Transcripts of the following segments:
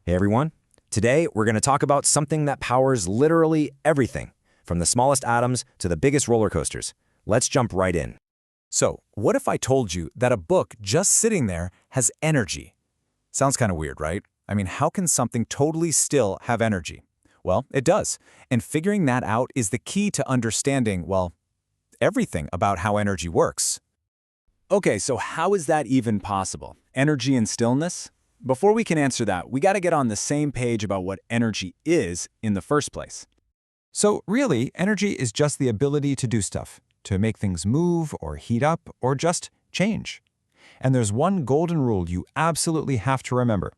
Hey everyone. Today we're going to talk about something that powers literally everything, from the smallest atoms to the biggest roller coasters. Let's jump right in. So, what if I told you that a book just sitting there has energy? Sounds kind of weird, right? I mean, how can something totally still have energy? Well, it does. And figuring that out is the key to understanding, well, everything about how energy works. Okay, so how is that even possible? Energy and stillness? Before we can answer that, we got to get on the same page about what energy is in the first place. So really, energy is just the ability to do stuff, to make things move or heat up or just change. And there's one golden rule you absolutely have to remember.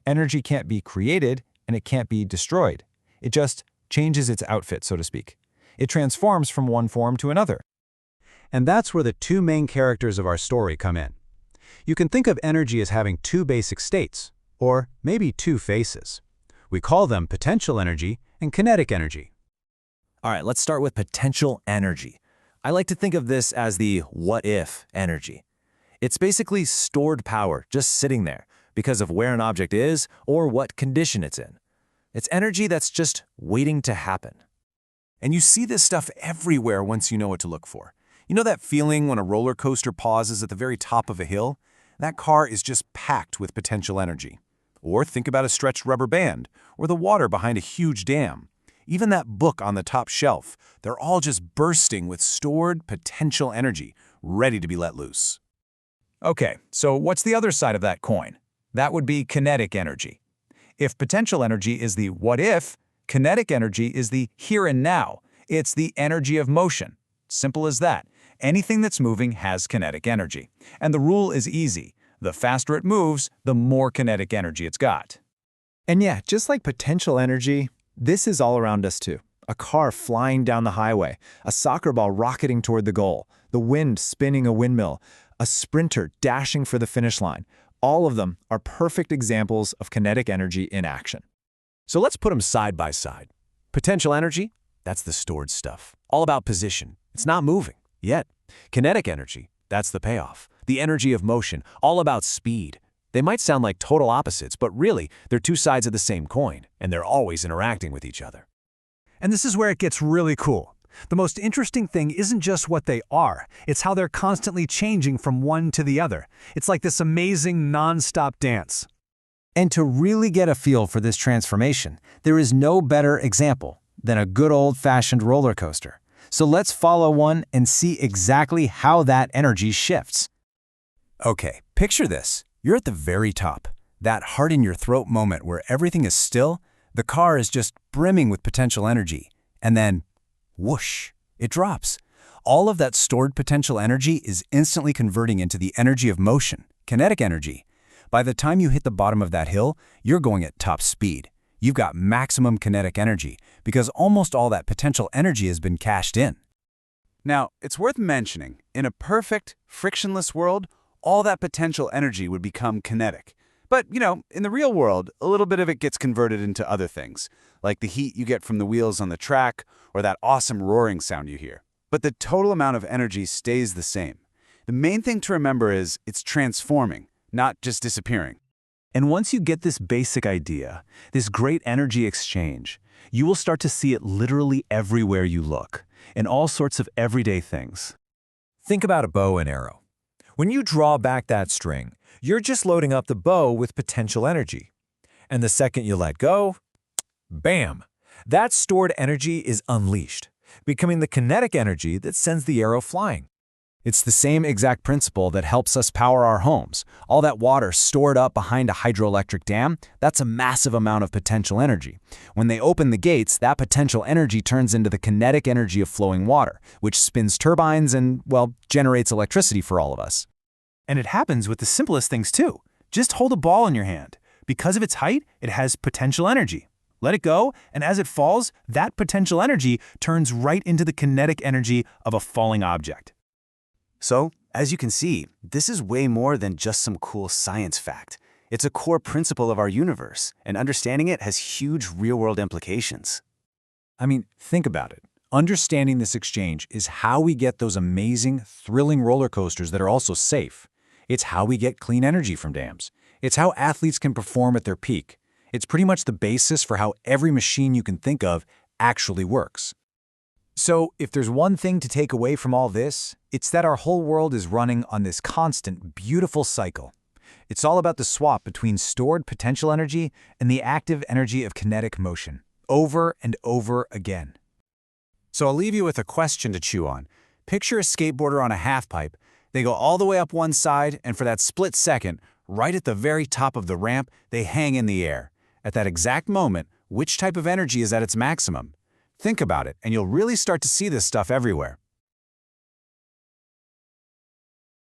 Energy can't be created and it can't be destroyed. It just changes its outfit, so to speak. It transforms from one form to another. And that's where the two main characters of our story come in. You can think of energy as having two basic states, or maybe two faces. We call them potential energy and kinetic energy. All right, let's start with potential energy. I like to think of this as the what-if energy. It's basically stored power just sitting there because of where an object is or what condition it's in. It's energy that's just waiting to happen. And you see this stuff everywhere once you know what to look for. You know that feeling when a roller coaster pauses at the very top of a hill? That car is just packed with potential energy. Or think about a stretched rubber band, or the water behind a huge dam. Even that book on the top shelf, they're all just bursting with stored potential energy, ready to be let loose. Okay, so what's the other side of that coin? That would be kinetic energy. If potential energy is the what if, kinetic energy is the here and now. It's the energy of motion. Simple as that. Anything that's moving has kinetic energy. And the rule is easy. The faster it moves, the more kinetic energy it's got. And yeah, just like potential energy, this is all around us too. A car flying down the highway, a soccer ball rocketing toward the goal, the wind spinning a windmill, a sprinter dashing for the finish line. All of them are perfect examples of kinetic energy in action. So let's put them side by side. Potential energy, that's the stored stuff. All about position. It's not moving yet. Kinetic energy, that's the payoff. The energy of motion, all about speed. They might sound like total opposites, but really, they're two sides of the same coin, and they're always interacting with each other. And this is where it gets really cool. The most interesting thing isn't just what they are, it's how they're constantly changing from one to the other. It's like this amazing non-stop dance. And to really get a feel for this transformation, there is no better example than a good old-fashioned roller coaster. So let's follow one and see exactly how that energy shifts. Okay, picture this. You're at the very top. That heart-in-your-throat moment where everything is still, the car is just brimming with potential energy. And then, whoosh, it drops. All of that stored potential energy is instantly converting into the energy of motion, kinetic energy. By the time you hit the bottom of that hill, you're going at top speed. You've got maximum kinetic energy because almost all that potential energy has been cashed in. Now, it's worth mentioning, in a perfect, frictionless world, all that potential energy would become kinetic. But, in the real world, a little bit of it gets converted into other things, like the heat you get from the wheels on the track or that awesome roaring sound you hear. But the total amount of energy stays the same. The main thing to remember is it's transforming, not just disappearing. And once you get this basic idea, this great energy exchange, you will start to see it literally everywhere you look, in all sorts of everyday things. Think about a bow and arrow. When you draw back that string, you're just loading up the bow with potential energy. And the second you let go, bam! That stored energy is unleashed, becoming the kinetic energy that sends the arrow flying. It's the same exact principle that helps us power our homes. All that water stored up behind a hydroelectric dam, that's a massive amount of potential energy. When they open the gates, that potential energy turns into the kinetic energy of flowing water, which spins turbines and, well, generates electricity for all of us. And it happens with the simplest things too. Just hold a ball in your hand. Because of its height, it has potential energy. Let it go, and as it falls, that potential energy turns right into the kinetic energy of a falling object. So, as you can see, this is way more than just some cool science fact. It's a core principle of our universe, and understanding it has huge real-world implications. I mean, think about it. Understanding this exchange is how we get those amazing, thrilling roller coasters that are also safe. It's how we get clean energy from dams. It's how athletes can perform at their peak. It's pretty much the basis for how every machine you can think of actually works. So, if there's one thing to take away from all this, it's that our whole world is running on this constant, beautiful cycle. It's all about the swap between stored potential energy and the active energy of kinetic motion, over and over again. So I'll leave you with a question to chew on. Picture a skateboarder on a halfpipe. They go all the way up one side, and for that split second, right at the very top of the ramp, they hang in the air. At that exact moment, which type of energy is at its maximum? Think about it, and you'll really start to see this stuff everywhere.